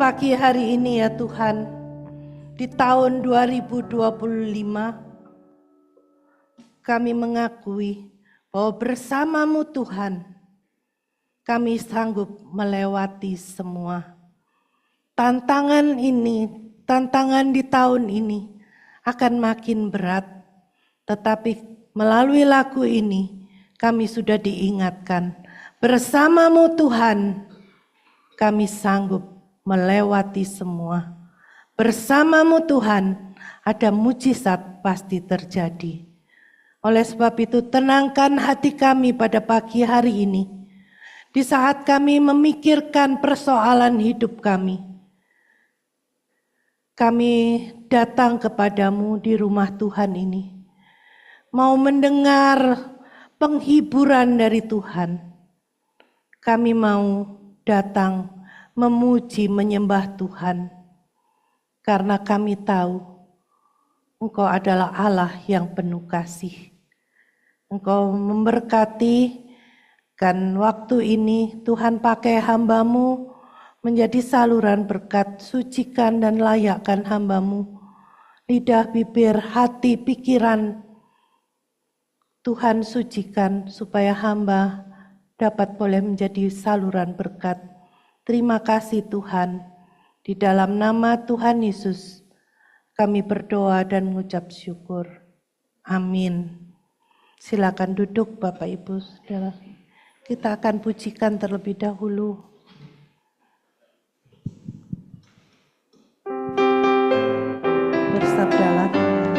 pagi hari ini ya Tuhan, di tahun 2025, kami mengakui bahwa bersamamu Tuhan, kami sanggup melewati semua. Tantangan di tahun ini akan makin berat, tetapi melalui lagu ini kami sudah diingatkan, bersamamu Tuhan, kami sanggup melewati semua. Bersamamu Tuhan, ada mujizat pasti terjadi. Oleh sebab itu, tenangkan hati kami pada pagi hari ini. Di saat kami memikirkan persoalan hidup kami datang kepadamu di rumah Tuhan ini. Mau mendengar penghiburan dari Tuhan. Kami mau datang memuji, menyembah Tuhan. Karena kami tahu Engkau adalah Allah yang penuh kasih. Engkau memberkati, kan waktu ini Tuhan pakai hamba-Mu menjadi saluran berkat, sucikan dan layakkan hamba-Mu. Lidah, bibir, hati, pikiran, Tuhan sucikan supaya hamba dapat boleh menjadi saluran berkat. Terima kasih Tuhan, di dalam nama Tuhan Yesus kami berdoa dan mengucap syukur. Amin. Silakan duduk Bapak Ibu Saudara. Kita akan pujikan terlebih dahulu. Bersabdalah Tuhan.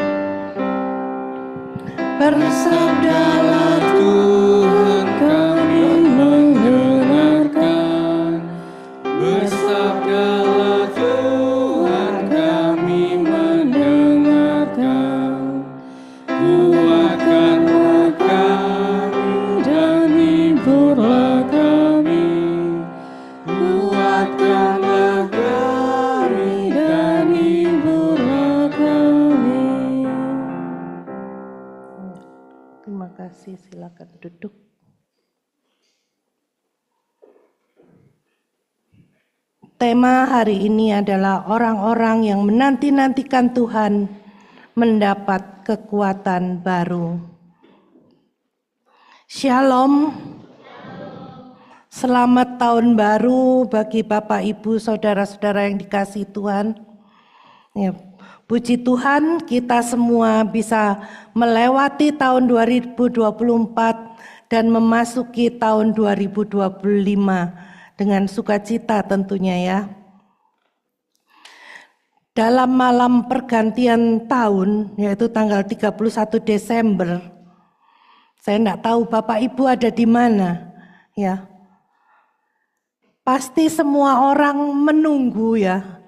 Bersabdalah Tuhan, kami mendengarkan. Bersabdalah Tuhan, kami mendengarkan. Kuatkanlah kami dan hiburlah kami. Kuatkanlah kami dan hiburlah kami. Terima kasih, silakan duduk. Tema hari ini adalah orang-orang yang menanti-nantikan Tuhan mendapat kekuatan baru. Shalom. Selamat tahun baru bagi Bapak, Ibu, Saudara-saudara yang dikasihi Tuhan. Ya, puji Tuhan kita semua bisa melewati tahun 2024 dan memasuki tahun 2025. Dengan sukacita tentunya ya. Dalam malam pergantian tahun, yaitu tanggal 31 Desember, saya enggak tahu Bapak Ibu ada di mana, ya. Pasti semua orang menunggu ya,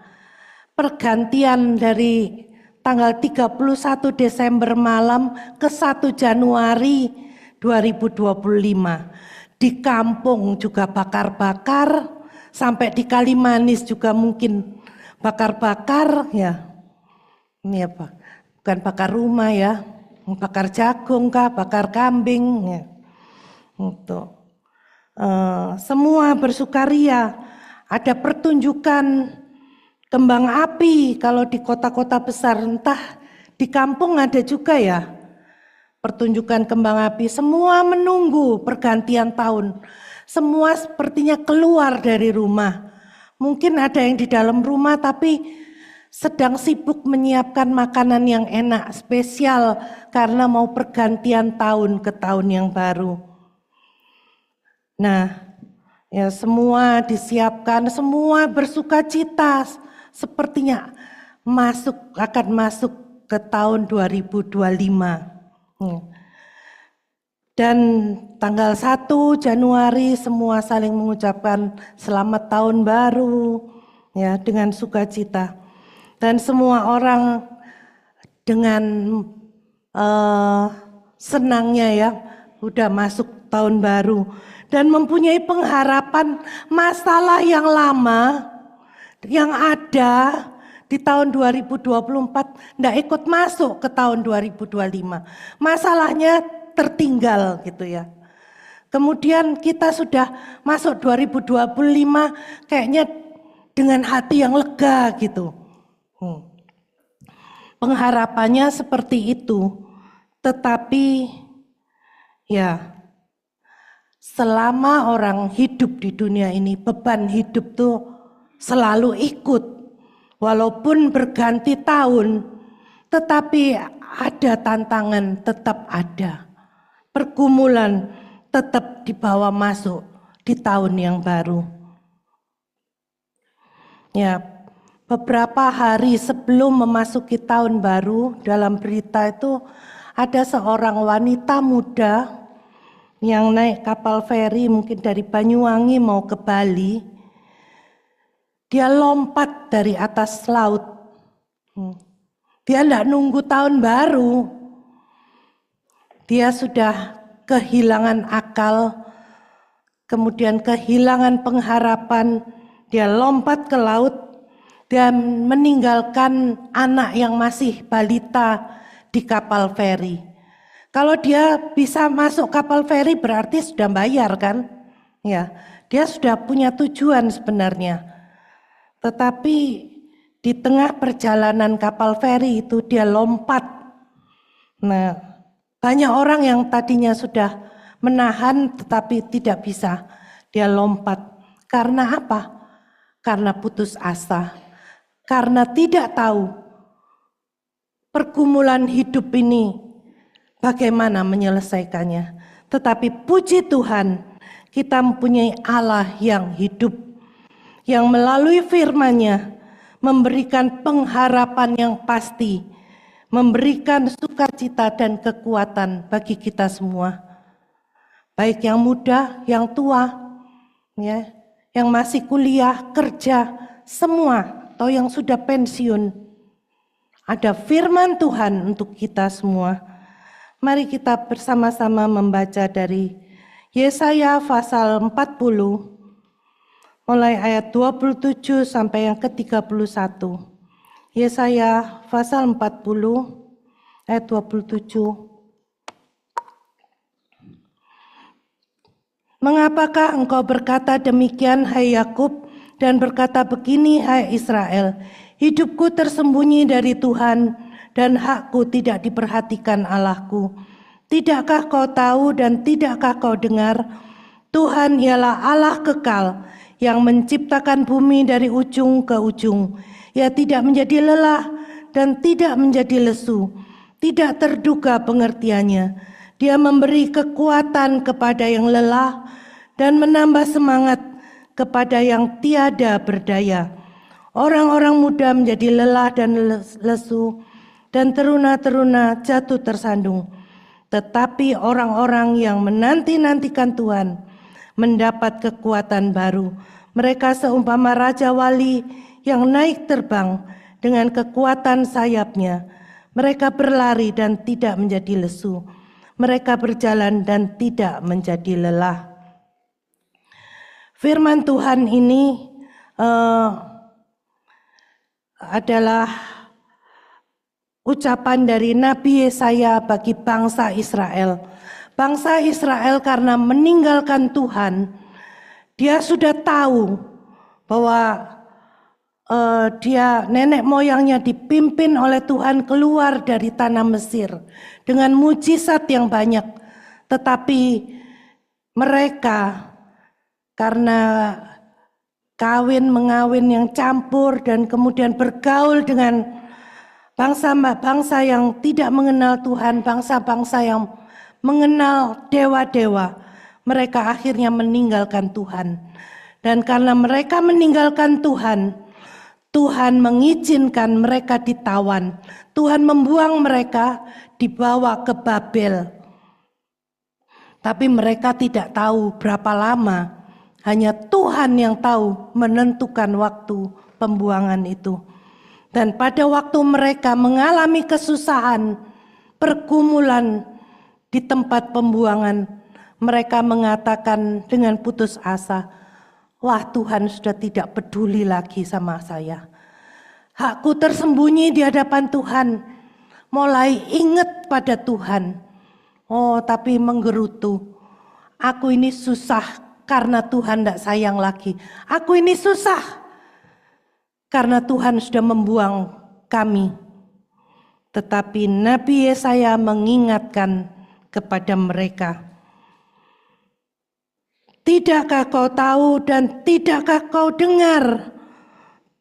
pergantian dari tanggal 31 Desember malam ke 1 Januari 2025. Di kampung juga bakar-bakar, sampai di Kalimanis juga mungkin bakar-bakar ya. Ini apa? Bukan bakar rumah ya, bakar jagung kah, bakar kambing ya. Untuk semua bersukaria, ada pertunjukan kembang api kalau di kota-kota besar, entah di kampung ada juga ya. Pertunjukan kembang api, semua menunggu pergantian tahun. Semua sepertinya keluar dari rumah. Mungkin ada yang di dalam rumah tapi sedang sibuk menyiapkan makanan yang enak, spesial karena mau pergantian tahun ke tahun yang baru. Nah, ya semua disiapkan, semua bersukacita sepertinya akan masuk ke tahun 2025. Dan tanggal 1 Januari semua saling mengucapkan selamat tahun baru ya dengan sukacita. Dan semua orang dengan senangnya ya udah masuk tahun baru dan mempunyai pengharapan masalah yang lama yang ada di tahun 2024 tidak ikut masuk ke tahun 2025. Masalahnya tertinggal gitu ya. Kemudian kita sudah masuk 2025 kayaknya dengan hati yang lega gitu. Pengharapannya seperti itu. Tetapi ya, selama orang hidup di dunia ini, beban hidup tuh selalu ikut. Walaupun berganti tahun, tetapi ada tantangan, tetap ada. Pergumulan tetap dibawa masuk di tahun yang baru. Ya, beberapa hari sebelum memasuki tahun baru, dalam berita itu ada seorang wanita muda yang naik kapal feri mungkin dari Banyuwangi mau ke Bali. Dia lompat dari atas laut. Dia tidak nunggu tahun baru. Dia sudah kehilangan akal, kemudian kehilangan pengharapan. Dia lompat ke laut dan meninggalkan anak yang masih balita di kapal feri. Kalau dia bisa masuk kapal feri berarti sudah bayar kan? Ya, dia sudah punya tujuan sebenarnya. Tetapi di tengah perjalanan kapal feri itu dia lompat. Nah, banyak orang yang tadinya sudah menahan tetapi tidak bisa. Dia lompat. Karena apa? Karena putus asa. Karena tidak tahu pergumulan hidup ini bagaimana menyelesaikannya. Tetapi puji Tuhan, kita mempunyai Allah yang hidup, yang melalui firman-Nya memberikan pengharapan yang pasti, memberikan sukacita dan kekuatan bagi kita semua. Baik yang muda, yang tua, ya, yang masih kuliah, kerja, semua, atau yang sudah pensiun. Ada firman Tuhan untuk kita semua. Mari kita bersama-sama membaca dari Yesaya pasal 40, mulai ayat 27 sampai yang ke-31. Yesaya pasal 40 ayat 27. Mengapakah engkau berkata demikian, hai Yakub, dan berkata begini, hai Israel, hidupku tersembunyi dari Tuhan dan hakku tidak diperhatikan Allahku. Tidakkah kau tahu dan tidakkah kau dengar? Tuhan ialah Allah kekal yang menciptakan bumi dari ujung ke ujung. Ia tidak menjadi lelah dan tidak menjadi lesu. Tidak terduga pengertiannya. Dia memberi kekuatan kepada yang lelah dan menambah semangat kepada yang tiada berdaya. Orang-orang muda menjadi lelah dan lesu, dan teruna-teruna jatuh tersandung. Tetapi orang-orang yang menanti-nantikan Tuhan mendapat kekuatan baru. Mereka seumpama Raja Wali yang naik terbang dengan kekuatan sayapnya. Mereka berlari dan tidak menjadi lesu. Mereka berjalan dan tidak menjadi lelah. Firman Tuhan ini adalah ucapan dari Nabi Yesaya bagi bangsa Israel. Bangsa Israel karena meninggalkan Tuhan, dia sudah tahu bahwa dia nenek moyangnya dipimpin oleh Tuhan keluar dari tanah Mesir dengan mujizat yang banyak. Tetapi mereka karena kawin mengawin yang campur dan kemudian bergaul dengan bangsa-bangsa yang tidak mengenal Tuhan, bangsa-bangsa yang mengenal dewa-dewa, mereka akhirnya meninggalkan Tuhan. Dan karena mereka meninggalkan Tuhan, Tuhan mengizinkan mereka ditawan. Tuhan membuang mereka, dibawa ke Babel. Tapi mereka tidak tahu berapa lama. Hanya Tuhan yang tahu menentukan waktu pembuangan itu. Dan pada waktu mereka mengalami kesusahan, pergumulan di tempat pembuangan, mereka mengatakan dengan putus asa, wah Tuhan sudah tidak peduli lagi sama saya. Hakku tersembunyi di hadapan Tuhan, mulai ingat pada Tuhan. Oh tapi menggerutu, aku ini susah karena Tuhan tidak sayang lagi. Aku ini susah karena Tuhan sudah membuang kami. Tetapi Nabi Yesaya mengingatkan kepada mereka, tidakkah kau tahu dan tidakkah kau dengar?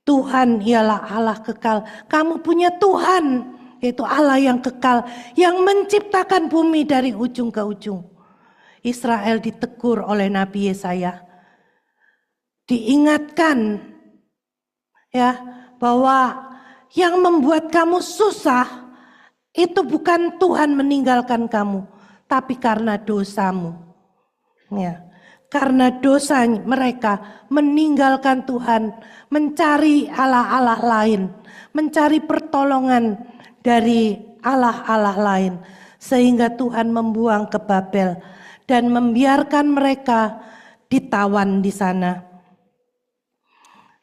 Tuhan ialah Allah kekal. Kamu punya Tuhan, yaitu Allah yang kekal, yang menciptakan bumi dari ujung ke ujung. Israel ditegur oleh Nabi Yesaya. Diingatkan ya bahwa yang membuat kamu susah itu bukan Tuhan meninggalkan kamu, tapi karena dosamu. Ya. Karena dosa mereka meninggalkan Tuhan, mencari Allah-Allah lain, mencari pertolongan dari Allah-Allah lain. Sehingga Tuhan membuang ke Babel dan membiarkan mereka ditawan di sana.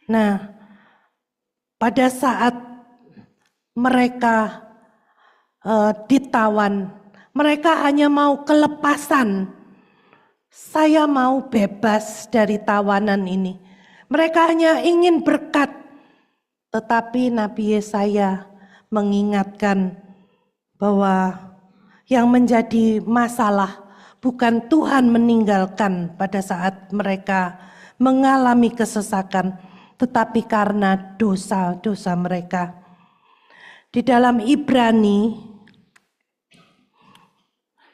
Nah, pada saat mereka ditawan, mereka hanya mau kelepasan. Saya mau bebas dari tawanan ini. Mereka hanya ingin berkat. Tetapi Nabi Yesaya mengingatkan bahwa yang menjadi masalah bukan Tuhan meninggalkan pada saat mereka mengalami kesesakan, tetapi karena dosa-dosa mereka. Di dalam Ibrani,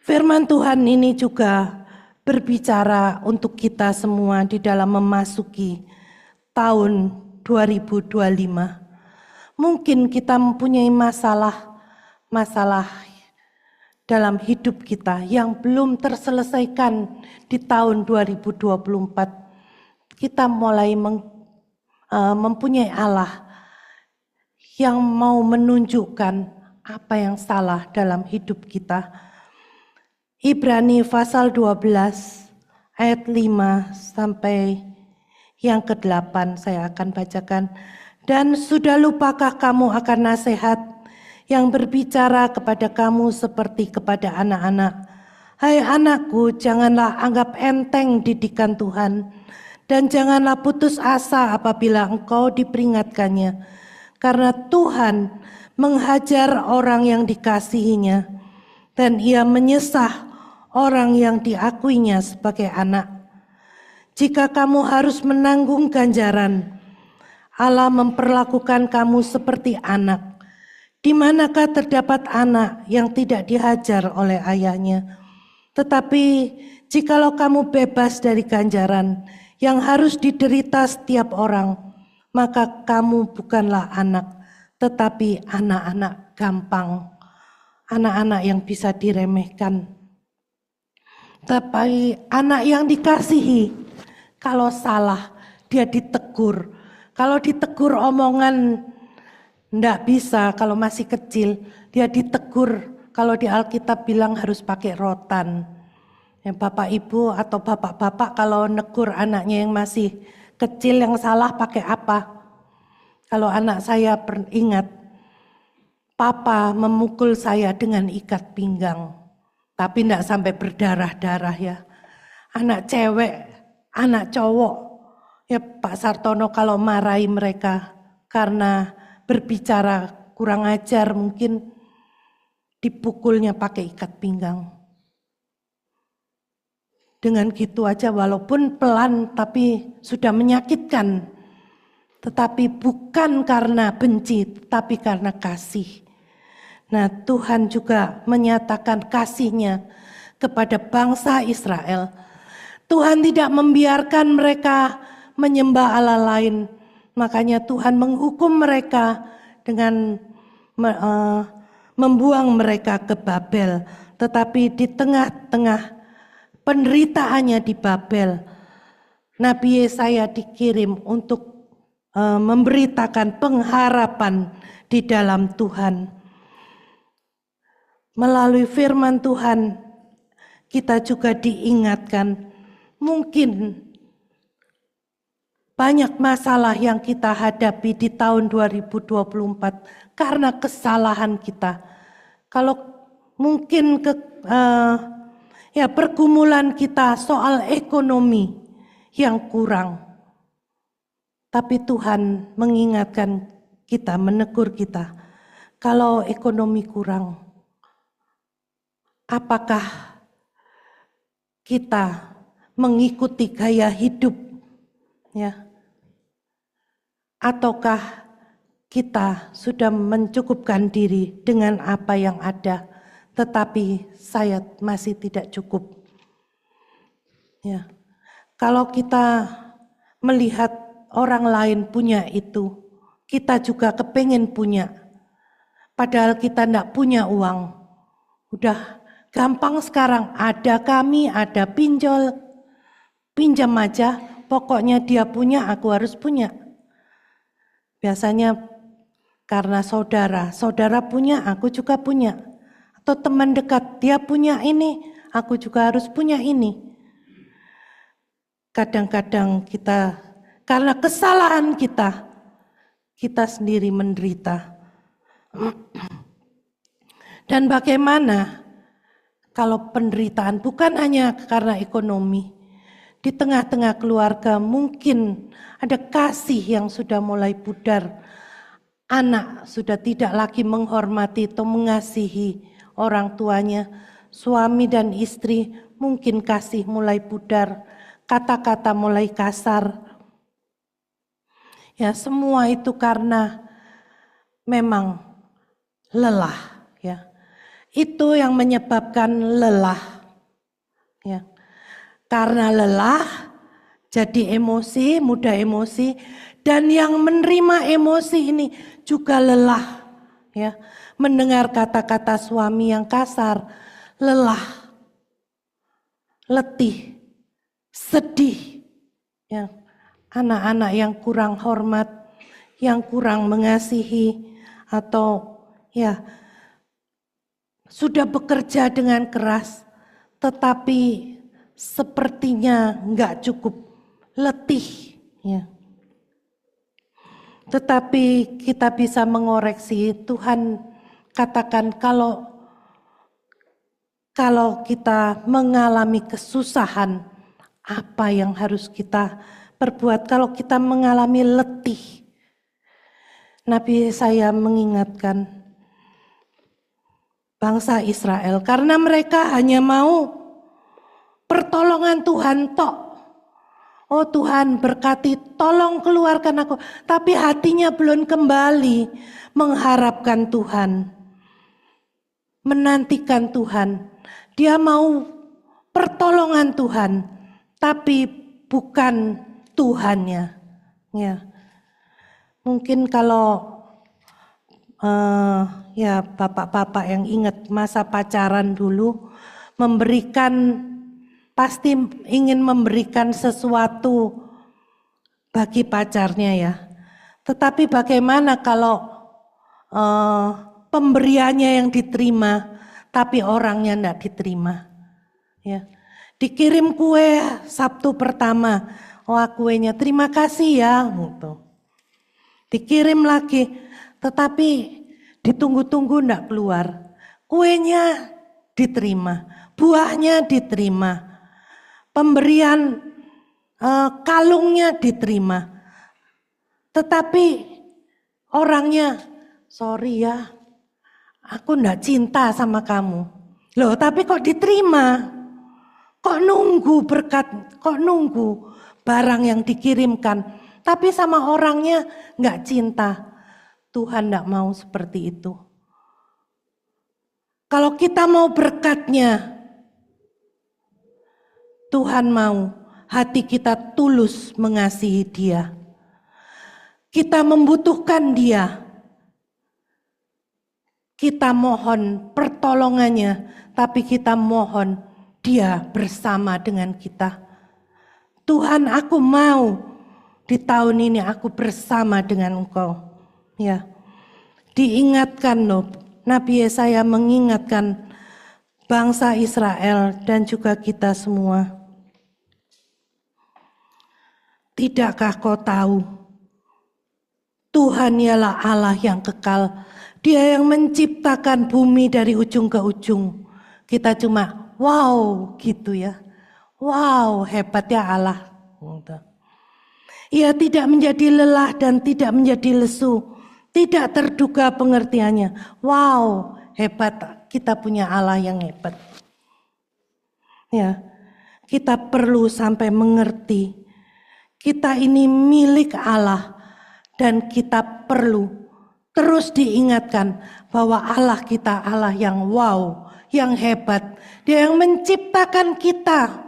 firman Tuhan ini juga berbicara untuk kita semua di dalam memasuki tahun 2025. Mungkin kita mempunyai masalah dalam hidup kita yang belum terselesaikan di tahun 2024. Kita mulai mempunyai Allah yang mau menunjukkan apa yang salah dalam hidup kita. Ibrani pasal 12 ayat 5 sampai yang ke-8 saya akan bacakan. Dan sudah lupakah kamu akan nasihat yang berbicara kepada kamu seperti kepada anak-anak? Hai anakku, janganlah anggap enteng didikan Tuhan, dan janganlah putus asa apabila engkau diperingatkannya. Karena Tuhan menghajar orang yang dikasihinya, dan ia menyesah orang yang diakuinya sebagai anak. Jika kamu harus menanggung ganjaran, Allah memperlakukan kamu seperti anak. Di manakah terdapat anak yang tidak dihajar oleh ayahnya? Tetapi jikalau kamu bebas dari ganjaran yang harus diderita setiap orang, maka kamu bukanlah anak, tetapi anak-anak gampang, anak-anak yang bisa diremehkan. Tapi anak yang dikasihi, kalau salah dia ditegur. Kalau ditegur omongan enggak bisa, kalau masih kecil dia ditegur. Kalau di Alkitab bilang harus pakai rotan. Yang Bapak Ibu atau Bapak-bapak kalau negur anaknya yang masih kecil yang salah pakai apa? Kalau anak saya ingat, Papa memukul saya dengan ikat pinggang. Tapi enggak sampai berdarah-darah ya. Anak cewek, anak cowok. Ya Pak Sartono kalau marahi mereka karena berbicara kurang ajar mungkin dipukulnya pakai ikat pinggang. Dengan gitu aja walaupun pelan tapi sudah menyakitkan. Tetapi bukan karena benci, tapi karena kasih. Nah, Tuhan juga menyatakan kasih-Nya kepada bangsa Israel. Tuhan tidak membiarkan mereka menyembah Allah lain. Makanya Tuhan menghukum mereka dengan membuang mereka ke Babel. Tetapi di tengah-tengah penderitaannya di Babel, Nabi Yesaya dikirim untuk memberitakan pengharapan di dalam Tuhan. Melalui firman Tuhan, kita juga diingatkan mungkin banyak masalah yang kita hadapi di tahun 2024 karena kesalahan kita. Kalau mungkin pergumulan kita soal ekonomi yang kurang. Tapi Tuhan mengingatkan kita, menegur kita, kalau ekonomi kurang, apakah kita mengikuti gaya hidup, ya? Ataukah kita sudah mencukupkan diri dengan apa yang ada, tetapi saya masih tidak cukup. Ya. Kalau kita melihat orang lain punya itu, kita juga kepengen punya. Padahal kita tidak punya uang. Udah gampang sekarang, ada kami, ada pinjol, pinjam aja, pokoknya dia punya, aku harus punya. Biasanya karena saudara punya, aku juga punya. Atau teman dekat, dia punya ini, aku juga harus punya ini. Kadang-kadang kita, karena kesalahan kita sendiri menderita. Dan bagaimana kalau penderitaan bukan hanya karena ekonomi, di tengah-tengah keluarga mungkin ada kasih yang sudah mulai pudar. Anak sudah tidak lagi menghormati atau mengasihi orang tuanya. Suami dan istri mungkin kasih mulai pudar, kata-kata mulai kasar. Ya, semua itu karena memang lelah, ya. Itu yang menyebabkan lelah. Ya. Karena lelah, jadi emosi, mudah emosi, dan yang menerima emosi ini juga lelah. Ya, mendengar kata-kata suami yang kasar, lelah, letih, sedih. Ya, anak-anak yang kurang hormat, yang kurang mengasihi, atau ya sudah bekerja dengan keras, tetapi sepertinya enggak cukup, letih. Ya. Tetapi kita bisa mengoreksi. Tuhan katakan kalau kita mengalami kesusahan, apa yang harus kita perbuat kalau kita mengalami letih. Nabi Yesaya mengingatkan bangsa Israel karena mereka hanya mau pertolongan Tuhan tok. Oh Tuhan berkati, tolong keluarkan aku. Tapi hatinya belum kembali mengharapkan Tuhan. Menantikan Tuhan. Dia mau pertolongan Tuhan. Tapi bukan Tuhannya. Ya. Mungkin kalau ya bapak-bapak yang ingat masa pacaran dulu. Pasti ingin memberikan sesuatu bagi pacarnya ya. Tetapi bagaimana kalau pemberiannya yang diterima, tapi orangnya tidak diterima. Ya. Dikirim kue Sabtu pertama, wah kuenya terima kasih ya. Gitu. Dikirim lagi, tetapi ditunggu-tunggu tidak keluar. Kuenya diterima, buahnya diterima. Pemberian kalungnya diterima. Tetapi orangnya, sorry ya, aku enggak cinta sama kamu. Loh tapi kok diterima? Kok nunggu berkat, kok nunggu barang yang dikirimkan. Tapi sama orangnya enggak cinta. Tuhan enggak mau seperti itu. Kalau kita mau berkatnya, Tuhan mau hati kita tulus mengasihi Dia. Kita membutuhkan Dia. Kita mohon pertolongannya, tapi kita mohon Dia bersama dengan kita. Tuhan, aku mau di tahun ini aku bersama dengan Engkau. Ya. Diingatkan loh, Nabi Yesaya mengingatkan bangsa Israel dan juga kita semua. Tidakkah kau tahu? Tuhan ialah Allah yang kekal. Dia yang menciptakan bumi dari ujung ke ujung. Kita cuma wow gitu ya. Wow hebatnya Allah. Ia tidak menjadi lelah dan tidak menjadi lesu. Tidak terduga pengertiannya. Wow, hebat. Kita punya Allah yang hebat. Ya, kita perlu sampai mengerti. Kita ini milik Allah. Dan kita perlu terus diingatkan bahwa Allah kita Allah yang wow, yang hebat. Dia yang menciptakan kita.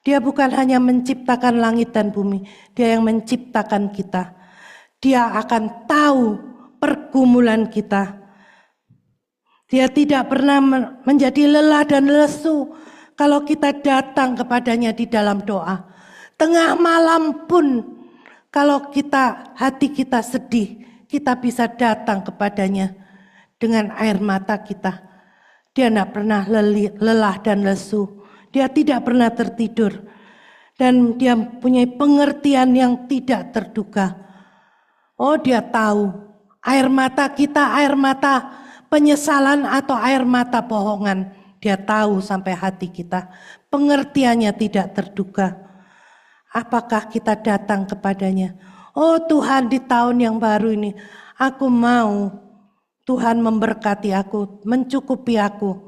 Dia bukan hanya menciptakan langit dan bumi, dia yang menciptakan kita. Dia akan tahu pergumulan kita. Dia tidak pernah menjadi lelah dan lesu kalau kita datang kepadanya di dalam doa. Tengah malam pun kalau hati kita sedih, kita bisa datang kepadanya dengan air mata kita. Dia tidak pernah lelah dan lesu. Dia tidak pernah tertidur. Dan dia punya pengertian yang tidak terduga. Oh, dia tahu air mata kita, air mata penyesalan atau air mata bohongan. Dia tahu sampai hati kita. Pengertiannya tidak terduga. Apakah kita datang kepadanya? Oh Tuhan, di tahun yang baru ini aku mau Tuhan memberkati aku, mencukupi aku.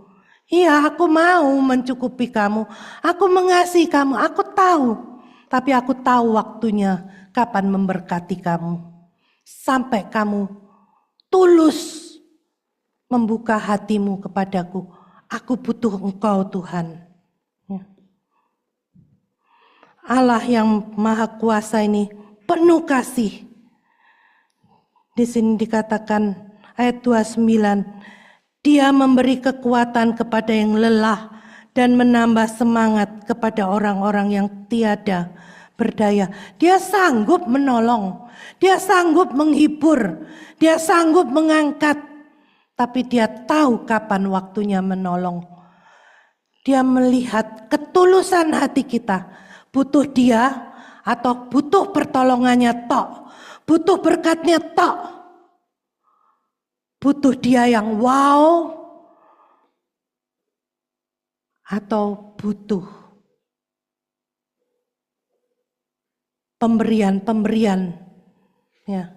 Iya, aku mau mencukupi kamu. Aku mengasihi kamu, aku tahu. Tapi aku tahu waktunya kapan memberkati kamu. Sampai kamu tulus membuka hatimu kepadaku. Aku butuh Engkau Tuhan. Ya. Allah yang Maha Kuasa ini penuh kasih. Di sini dikatakan ayat 29. Dia memberi kekuatan kepada yang lelah dan menambah semangat kepada orang-orang yang tiada berdaya. Dia sanggup menolong, dia sanggup menghibur, dia sanggup mengangkat. Tapi dia tahu kapan waktunya menolong. Dia melihat ketulusan hati kita. Butuh dia atau butuh pertolongannya tok. Butuh berkatnya tok. Butuh dia yang wow atau butuh pemberian-pemberian ya,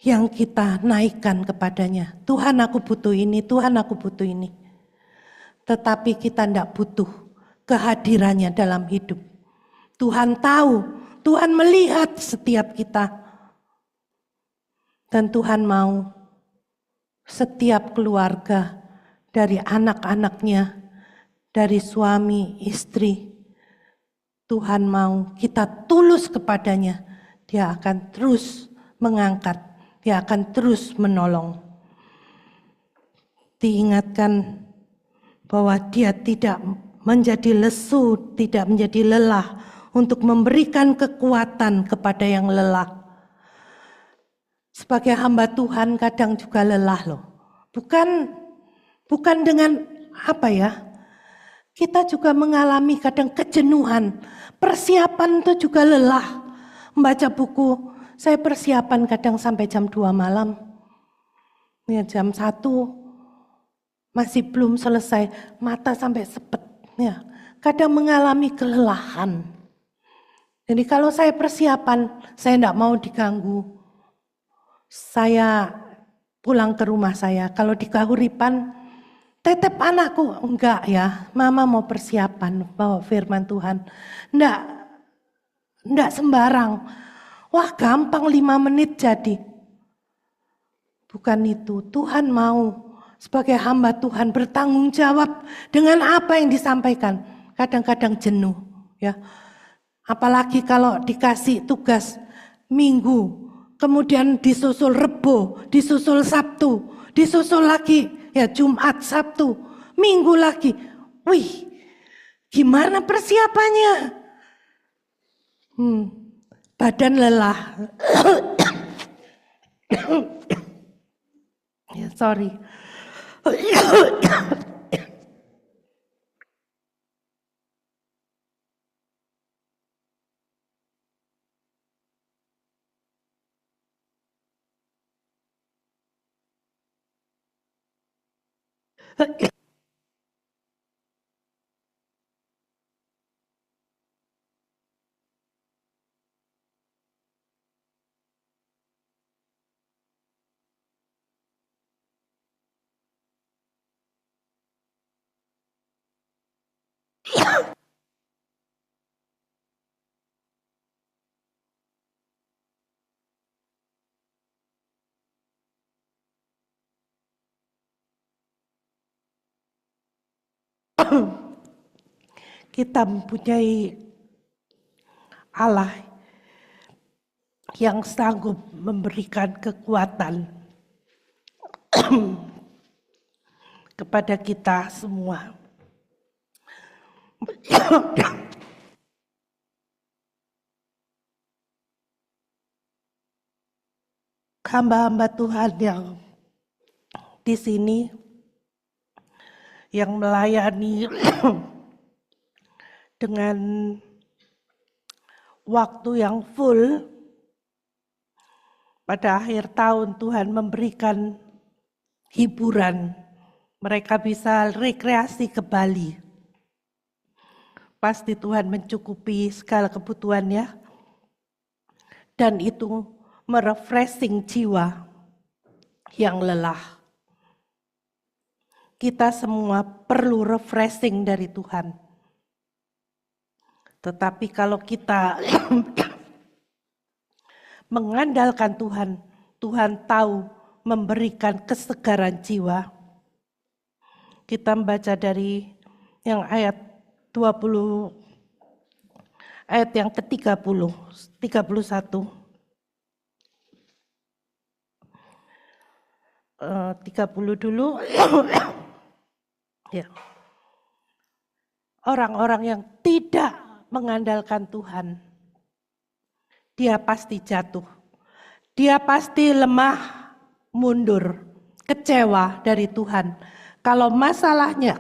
yang kita naikkan kepadanya. Tuhan aku butuh ini, Tuhan aku butuh ini. Tetapi kita tidak butuh kehadirannya dalam hidup. Tuhan tahu, Tuhan melihat setiap kita. Dan Tuhan mau setiap keluarga, dari anak-anaknya, dari suami, istri, Tuhan mau kita tulus kepadanya. Dia akan terus mengangkat, dia akan terus menolong. Diingatkan bahwa dia tidak menjadi lesu, tidak menjadi lelah untuk memberikan kekuatan kepada yang lelah. Sebagai hamba Tuhan kadang juga lelah loh. Bukan dengan apa ya, kita juga mengalami kadang kejenuhan. Persiapan itu juga lelah. Membaca buku, saya persiapan kadang sampai jam 2 malam. Ya, jam 1 masih belum selesai, mata sampai sepet. Ya, kadang mengalami kelelahan. Jadi kalau saya persiapan, saya tidak mau diganggu. Saya pulang ke rumah saya, kalau di Kahuripan, tetep anakku, enggak ya, mama mau persiapan bawa firman Tuhan. Enggak sembarang. Wah gampang 5 menit jadi. Bukan itu, Tuhan mau sebagai hamba Tuhan bertanggung jawab dengan apa yang disampaikan. Kadang-kadang jenuh ya. Apalagi kalau dikasih tugas minggu, kemudian disusul Rebo, disusul Sabtu, disusul lagi ya Jumat, Sabtu, Minggu lagi. Wih, gimana persiapannya? Badan lelah. Ya, sorry. Kita mempunyai Allah yang sanggup memberikan kekuatan kepada kita semua. Hamba-hamba Tuhan yang di sini yang melayani dengan waktu yang full, pada akhir tahun Tuhan memberikan hiburan. Mereka bisa rekreasi ke Bali. Pasti Tuhan mencukupi segala kebutuhannya. Dan itu merefreshing jiwa yang lelah. Kita semua perlu refreshing dari Tuhan. Tetapi kalau kita mengandalkan Tuhan, Tuhan tahu memberikan kesegaran jiwa. Kita membaca dari yang ayat 20, ayat yang ke-30, 31. 30 dulu. Ya. Orang-orang yang tidak mengandalkan Tuhan, dia pasti jatuh. Dia pasti lemah, mundur, kecewa dari Tuhan. Kalau masalahnya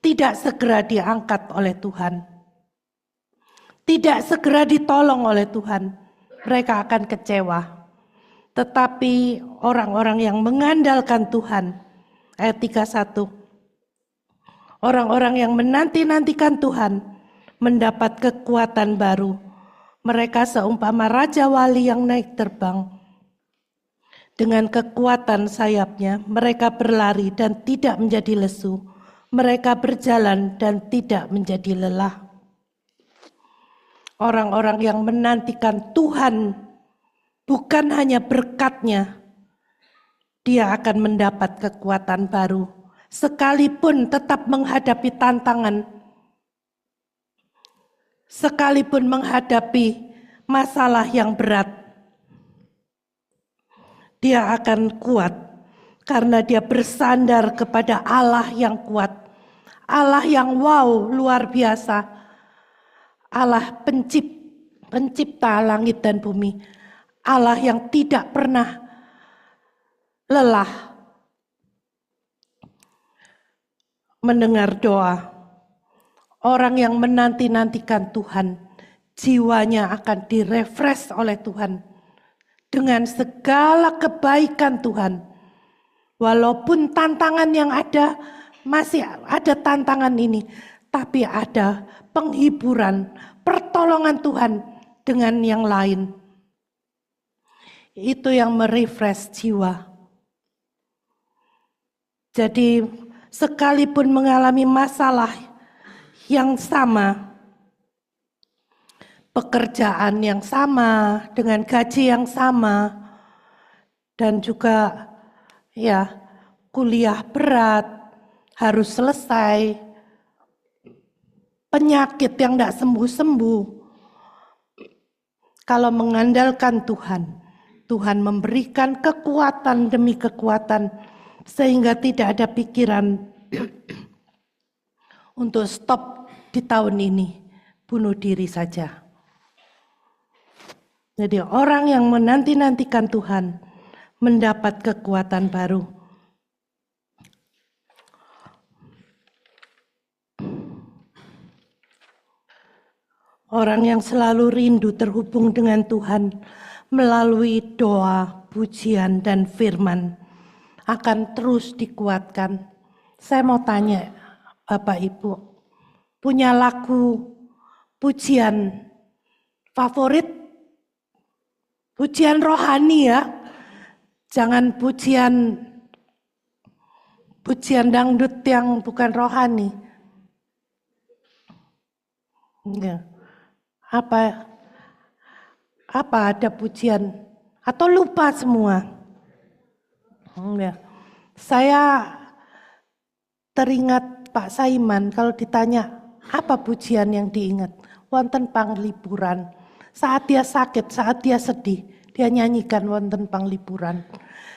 tidak segera diangkat oleh Tuhan, tidak segera ditolong oleh Tuhan, mereka akan kecewa. Tetapi orang-orang yang mengandalkan Tuhan, ayat 31, orang-orang yang menanti-nantikan Tuhan mendapat kekuatan baru. Mereka seumpama raja wali yang naik terbang. Dengan kekuatan sayapnya mereka berlari dan tidak menjadi lesu. Mereka berjalan dan tidak menjadi lelah. Orang-orang yang menantikan Tuhan bukan hanya berkat-Nya, dia akan mendapat kekuatan baru. Sekalipun tetap menghadapi tantangan, sekalipun menghadapi masalah yang berat, dia akan kuat karena dia bersandar kepada Allah yang kuat. Allah yang wow, luar biasa. Allah pencipta langit dan bumi. Allah yang tidak pernah lelah mendengar doa. Orang yang menanti-nantikan Tuhan, jiwanya akan direfresh oleh Tuhan dengan segala kebaikan Tuhan. Walaupun tantangan yang ada, masih ada tantangan ini, tapi ada penghiburan, pertolongan Tuhan dengan yang lain. Itu yang merefresh jiwa. Jadi sekalipun mengalami masalah yang sama, pekerjaan yang sama, dengan gaji yang sama, dan juga ya kuliah berat, harus selesai, penyakit yang tidak sembuh-sembuh. Kalau mengandalkan Tuhan, Tuhan memberikan kekuatan demi kekuatan, sehingga tidak ada pikiran untuk stop di tahun ini, bunuh diri saja. Jadi orang yang menanti-nantikan Tuhan mendapat kekuatan baru. Orang yang selalu rindu terhubung dengan Tuhan melalui doa, pujian, dan firman akan terus dikuatkan. Saya mau tanya Bapak Ibu, punya lagu pujian favorit? Pujian rohani ya, jangan pujian dangdut yang bukan rohani. Ya. Apa ada pujian atau lupa semua? Ya. Saya teringat Pak Saiman kalau ditanya apa pujian yang diingat, wonten panglipuran. Saat dia sakit, saat dia sedih, dia nyanyikan wonten panglipuran.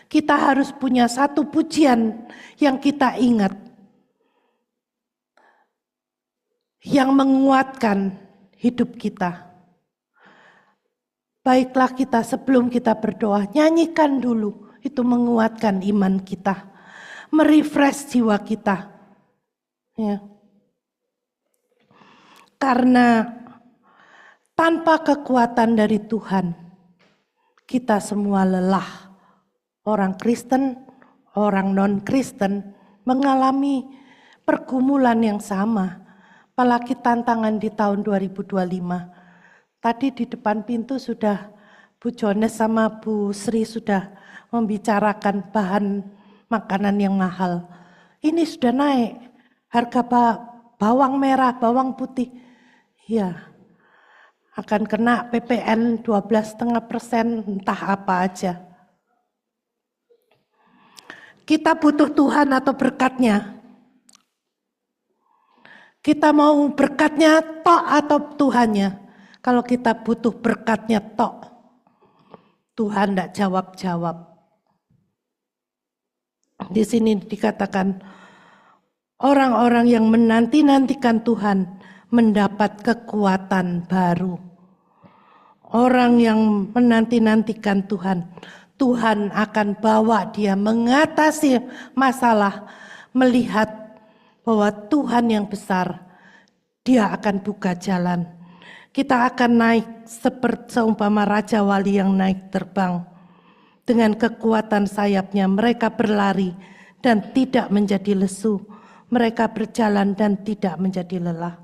Kita harus punya satu pujian yang kita ingat, yang menguatkan hidup kita. Baiklah kita sebelum kita berdoa, nyanyikan dulu, itu menguatkan iman kita, merefresh jiwa kita. Ya. Karena tanpa kekuatan dari Tuhan, kita semua lelah. Orang Kristen, orang non-Kristen mengalami pergumulan yang sama. Apalagi tantangan di tahun 2025. Tadi di depan pintu sudah Bu Jones sama Bu Sri sudah membicarakan bahan makanan yang mahal. Ini sudah naik, harga bawang merah, bawang putih. Ya, akan kena PPN 12,5%, entah apa aja. Kita butuh Tuhan atau berkatnya? Kita mau berkatnya tok atau Tuhannya? Kalau kita butuh berkatnya tok, Tuhan tidak jawab-jawab. Di sini dikatakan orang-orang yang menanti-nantikan Tuhan mendapat kekuatan baru. Orang yang menanti-nantikan Tuhan, Tuhan akan bawa dia mengatasi masalah, melihat bahwa Tuhan yang besar, dia akan buka jalan. Kita akan naik seperti seumpama Raja Wali yang naik terbang. Dengan kekuatan sayapnya mereka berlari dan tidak menjadi lesu. Mereka berjalan dan tidak menjadi lelah.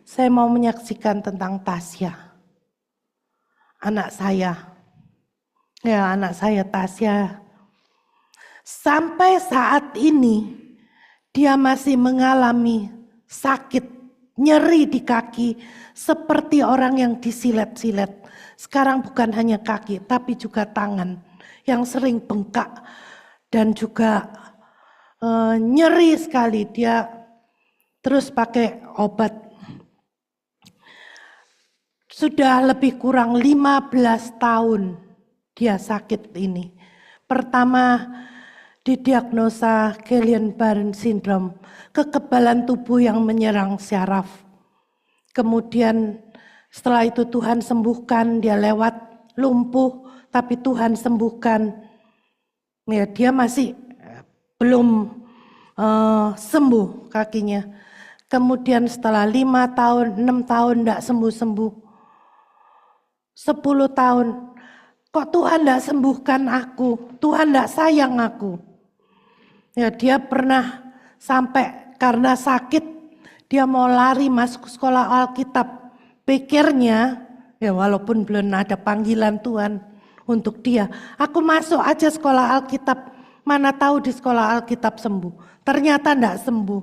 Saya mau menyaksikan tentang Tasya. Anak saya. Ya, anak saya Tasya. Sampai saat ini dia masih mengalami sakit, nyeri di kaki seperti orang yang disilet-silet. Sekarang bukan hanya kaki tapi juga tangan yang sering bengkak dan juga nyeri sekali. Dia terus pakai obat. Sudah lebih kurang 15 tahun dia sakit ini. Pertama didiagnosa Guillain-Barré syndrome, kekebalan tubuh yang menyerang syaraf. Kemudian setelah itu Tuhan sembuhkan, dia lewat lumpuh, tapi Tuhan sembuhkan. Ya, dia masih belum sembuh kakinya. Kemudian setelah 5 tahun, 6 tahun tidak sembuh-sembuh. 10 tahun, kok Tuhan tidak sembuhkan aku, Tuhan tidak sayang aku. Ya, dia pernah sampai karena sakit, dia mau lari masuk sekolah Alkitab. Pikirnya, ya walaupun belum ada panggilan Tuhan untuk dia, aku masuk aja sekolah Alkitab, mana tahu di sekolah Alkitab sembuh. Ternyata tidak sembuh,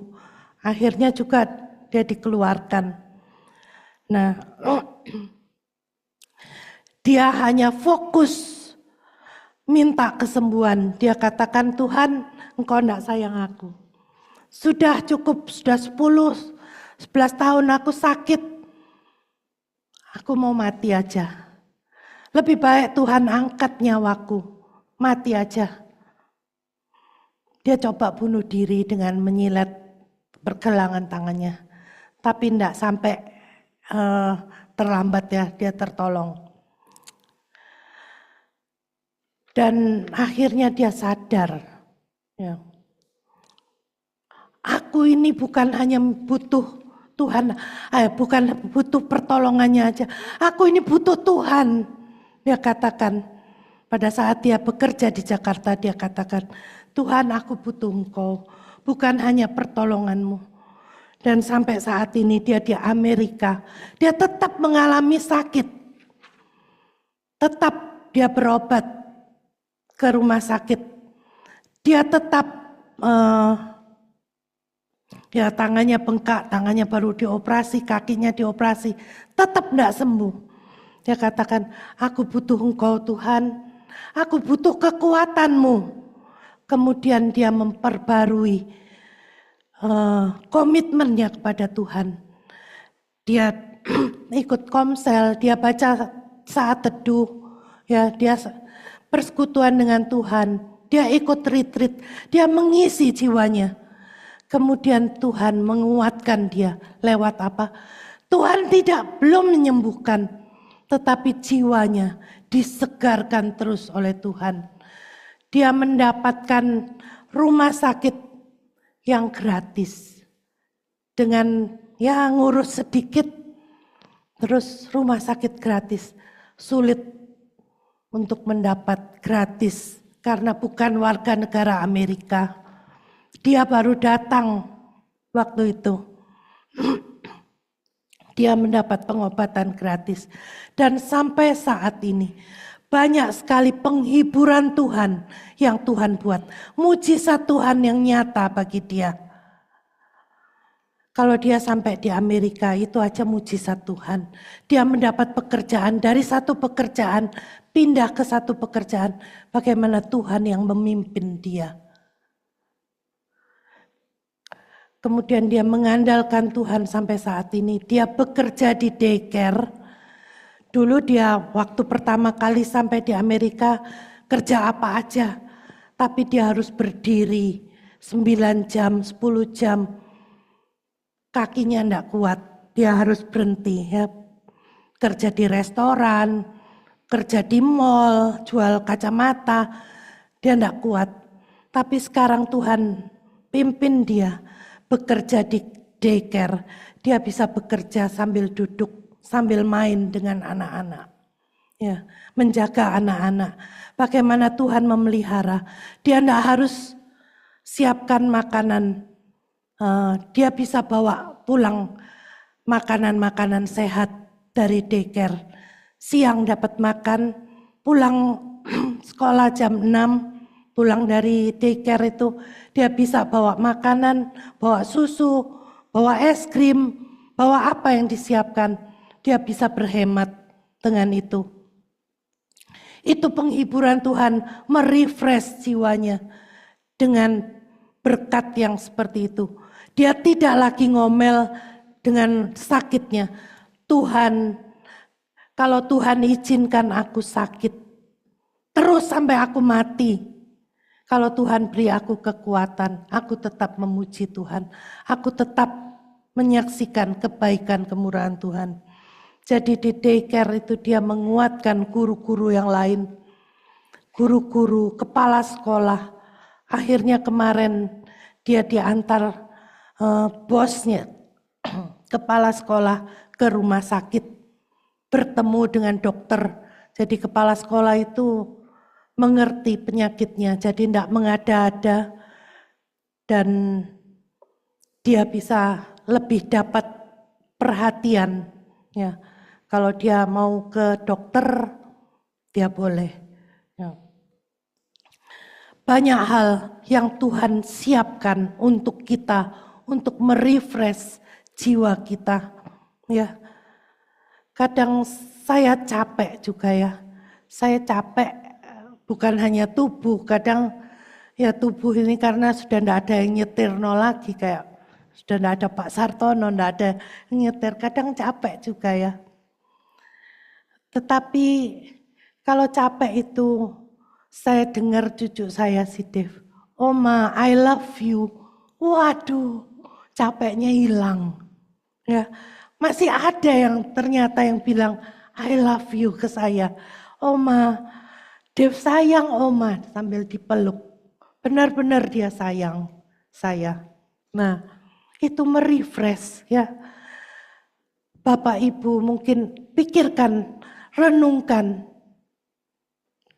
akhirnya juga dia dikeluarkan. Nah, dia hanya fokus minta kesembuhan. Dia katakan, Tuhan, Engkau tidak sayang aku. Sudah cukup, sudah 11 tahun aku sakit. Aku mau mati aja. Lebih baik Tuhan angkat nyawaku, mati aja. Dia coba bunuh diri dengan menyilet pergelangan tangannya. Tapi tidak sampai terlambat ya, dia tertolong. Dan akhirnya dia sadar. Ya. Aku ini bukan hanya butuh Tuhan, bukan butuh pertolongannya aja. Aku ini butuh Tuhan. Dia katakan, pada saat dia bekerja di Jakarta, dia katakan, Tuhan aku butuh Engkau, bukan hanya pertolonganmu. Dan sampai saat ini dia di Amerika, dia tetap mengalami sakit. Tetap dia berobat ke rumah sakit. Dia tetap ya tangannya bengkak, tangannya baru dioperasi, kakinya dioperasi, tetap tidak sembuh. Dia katakan, aku butuh Engkau Tuhan, aku butuh kekuatan-Mu. Kemudian dia memperbarui komitmennya kepada Tuhan. Dia ikut komsel, dia baca saat teduh, ya, dia persekutuan dengan Tuhan, dia ikut retreat, dia mengisi jiwanya. Kemudian Tuhan menguatkan dia lewat apa? Tuhan belum menyembuhkan, tetapi jiwanya disegarkan terus oleh Tuhan. Dia mendapatkan rumah sakit yang gratis. Dengan ya ngurus sedikit, terus rumah sakit gratis. Sulit untuk mendapat gratis karena bukan warga negara Amerika. Dia baru datang waktu itu. Dia mendapat pengobatan gratis. Dan sampai saat ini banyak sekali penghiburan Tuhan yang Tuhan buat. Mujizat Tuhan yang nyata bagi dia. Kalau dia sampai di Amerika itu aja mujizat Tuhan. Dia mendapat pekerjaan, dari satu pekerjaan pindah ke satu pekerjaan. Bagaimana Tuhan yang memimpin dia. Kemudian dia mengandalkan Tuhan sampai saat ini. Dia bekerja di daycare. Dulu dia waktu pertama kali sampai di Amerika kerja apa aja. Tapi dia harus berdiri 9 jam, 10 jam. Kakinya enggak kuat. Dia harus berhenti. Ya. Kerja di restoran, kerja di mall, jual kacamata. Dia enggak kuat. Tapi sekarang Tuhan pimpin dia. Bekerja di daycare, dia bisa bekerja sambil duduk, sambil main dengan anak-anak. Ya, menjaga anak-anak. Bagaimana Tuhan memelihara. Dia tidak harus siapkan makanan. Dia bisa bawa pulang makanan-makanan sehat dari daycare. Siang dapat makan, pulang sekolah jam 6. Pulang dari daycare itu dia bisa bawa makanan, bawa susu, bawa es krim, bawa apa yang disiapkan. Dia bisa berhemat dengan itu. Itu penghiburan Tuhan, merefresh jiwanya dengan berkat yang seperti itu. Dia tidak lagi ngomel dengan sakitnya. Tuhan, kalau Tuhan izinkan aku sakit, terus sampai aku mati. Kalau Tuhan beri aku kekuatan, aku tetap memuji Tuhan. Aku tetap menyaksikan kebaikan kemurahan Tuhan. Jadi di daycare itu dia menguatkan guru-guru yang lain. Guru-guru, kepala sekolah. Akhirnya kemarin dia diantar bosnya, kepala sekolah ke rumah sakit. Bertemu dengan dokter. Jadi kepala sekolah itu mengerti penyakitnya, jadi tidak mengada-ada dan dia bisa lebih dapat perhatian. Ya, kalau dia mau ke dokter, dia boleh. Ya. Banyak hal yang Tuhan siapkan untuk kita, untuk merefresh jiwa kita. Ya, kadang saya capek juga ya, saya capek. Bukan hanya tubuh, kadang ya tubuh ini karena sudah tidak ada yang nyetirno lagi, kayak sudah tidak ada Pak Sartono, tidak ada yang nyetir, kadang capek juga ya. Tetapi kalau capek itu saya dengar cucu saya si Dev, Oma I love you, waduh capeknya hilang. Ya, masih ada yang ternyata yang bilang I love you ke saya, Oma Dev sayang Oma sambil dipeluk. Benar-benar dia sayang saya. Nah, itu merefresh ya. Bapak Ibu mungkin pikirkan, renungkan.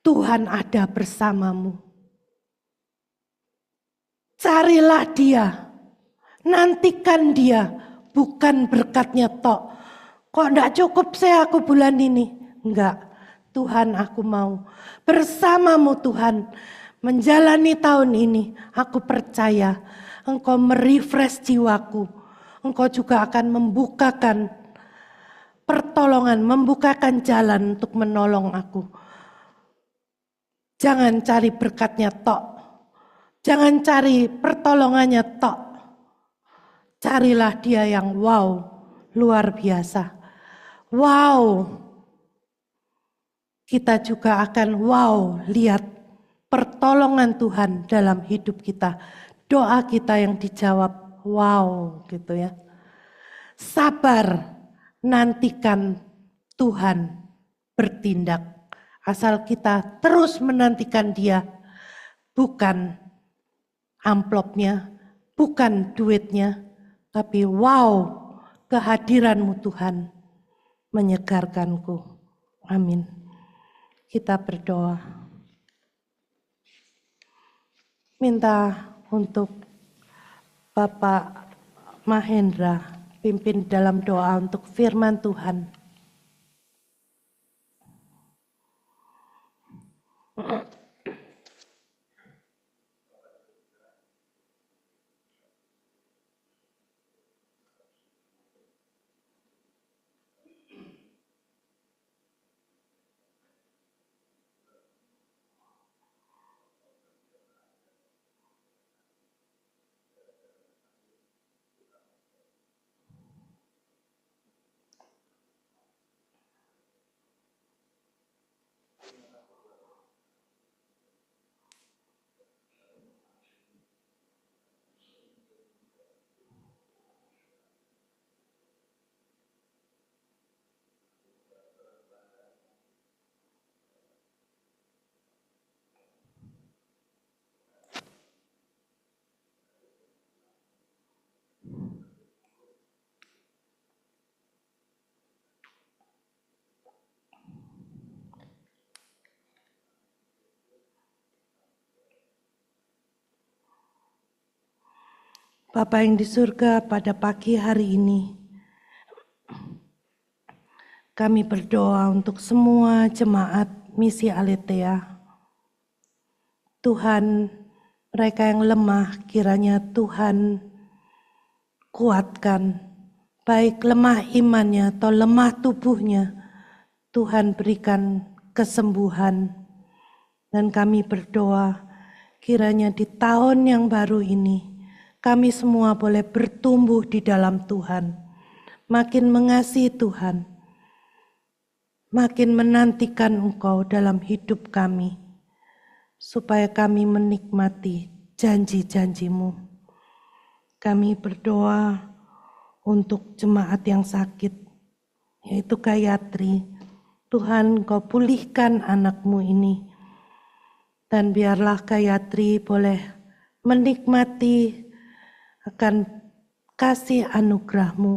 Tuhan ada bersamamu. Carilah dia. Nantikan dia. Bukan berkatnya tok. Kok enggak cukup saya aku bulan ini? Enggak. Tuhan aku mau bersamamu Tuhan menjalani tahun ini. Aku percaya Engkau merefresh jiwaku. Engkau juga akan membukakan pertolongan, membukakan jalan untuk menolong aku. Jangan cari berkatnya tok. Jangan cari pertolongannya tok. Carilah Dia yang wow, luar biasa. Wow, kita juga akan wow, lihat pertolongan Tuhan dalam hidup kita. Doa kita yang dijawab, wow gitu ya. Sabar, nantikan Tuhan bertindak. Asal kita terus menantikan Dia, bukan amplopnya, bukan duitnya, tapi wow, kehadiran-Mu Tuhan menyegarkanku. Amin. Kita berdoa. Minta untuk Bapak Mahendra pimpin dalam doa untuk firman Tuhan. Bapa yang di surga, pada pagi hari ini kami berdoa untuk semua jemaat misi Aletheia. Tuhan, mereka yang lemah kiranya Tuhan kuatkan, baik lemah imannya atau lemah tubuhnya, Tuhan berikan kesembuhan. Dan kami berdoa kiranya di tahun yang baru ini kami semua boleh bertumbuh di dalam Tuhan, makin mengasihi Tuhan, makin menantikan Engkau dalam hidup kami, supaya kami menikmati janji-janji-Mu. Kami berdoa untuk jemaat yang sakit, yaitu Gayatri. Tuhan, Engkau pulihkan anak-Mu ini, dan biarlah Gayatri boleh menikmati akan kasih anugerah-Mu,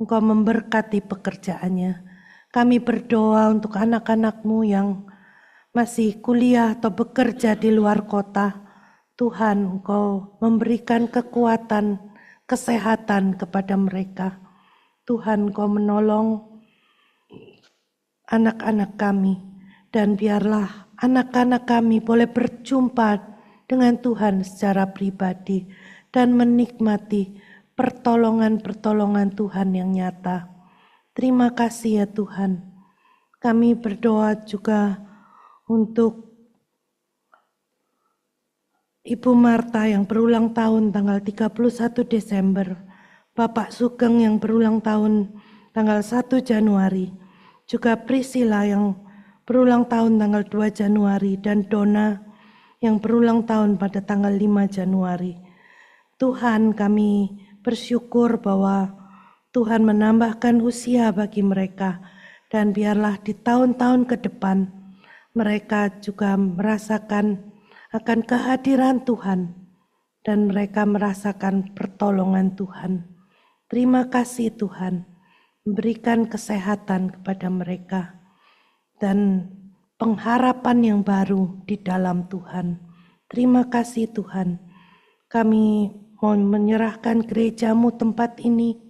Engkau memberkati pekerjaannya. Kami berdoa untuk anak-anak-Mu yang masih kuliah atau bekerja di luar kota. Tuhan, Engkau memberikan kekuatan, kesehatan kepada mereka. Tuhan, Engkau menolong anak-anak kami, dan biarlah anak-anak kami boleh berjumpa dengan Tuhan secara pribadi dan menikmati pertolongan-pertolongan Tuhan yang nyata. Terima kasih ya Tuhan. Kami berdoa juga untuk Ibu Marta yang berulang tahun tanggal 31 Desember, Bapak Sugeng yang berulang tahun tanggal 1 Januari, juga Priscilla yang berulang tahun tanggal 2 Januari, dan Donna yang berulang tahun pada tanggal 5 Januari. Tuhan, kami bersyukur bahwa Tuhan menambahkan usia bagi mereka, dan biarlah di tahun-tahun ke depan mereka juga merasakan akan kehadiran Tuhan dan mereka merasakan pertolongan Tuhan. Terima kasih Tuhan, memberikan kesehatan kepada mereka dan pengharapan yang baru di dalam Tuhan. Terima kasih Tuhan. Kami mau menyerahkan gereja-Mu tempat ini.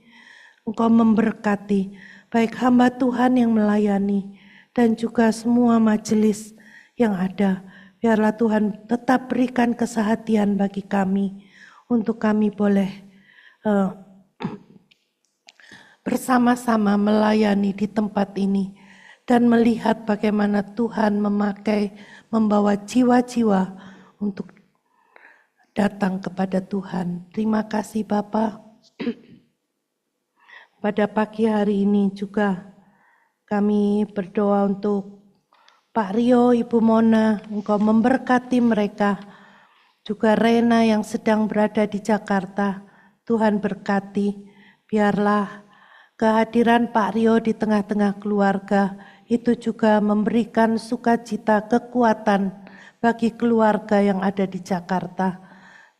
Engkau memberkati baik hamba Tuhan yang melayani dan juga semua majelis yang ada. Biarlah Tuhan tetap berikan kesehatan bagi kami untuk kami boleh bersama-sama melayani di tempat ini dan melihat bagaimana Tuhan membawa jiwa-jiwa untuk datang kepada Tuhan. Terima kasih Bapa. pada pagi hari ini juga kami berdoa untuk Pak Rio, Ibu Mona, Engkau memberkati mereka. Juga Rena yang sedang berada di Jakarta, Tuhan berkati. Biarlah kehadiran Pak Rio di tengah-tengah keluarga itu juga memberikan sukacita, kekuatan bagi keluarga yang ada di Jakarta.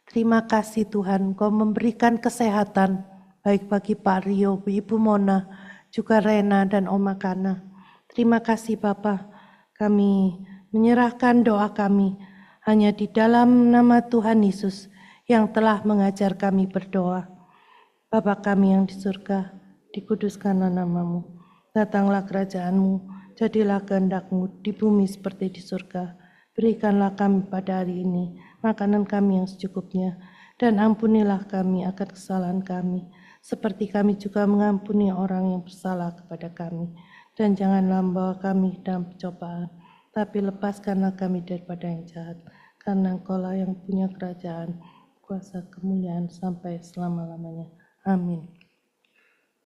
Terima kasih Tuhan, Engkau memberikan kesehatan baik bagi Pak Rio, Ibu Mona, juga Rena dan Oma Kana. Terima kasih Bapak, kami menyerahkan doa kami hanya di dalam nama Tuhan Yesus yang telah mengajar kami berdoa. Bapa kami yang di surga, dikuduskanlah namamu, datanglah kerajaanmu, jadilah kehendak-Mu di bumi seperti di surga. Berikanlah kami pada hari ini makanan kami yang secukupnya, dan ampunilah kami akan kesalahan kami, seperti kami juga mengampuni orang yang bersalah kepada kami. Dan janganlah membawa kami dalam pencobaan, tapi lepaskanlah kami daripada yang jahat, karena Engkaulah yang punya kerajaan, kuasa, kemuliaan sampai selama-lamanya. Amin.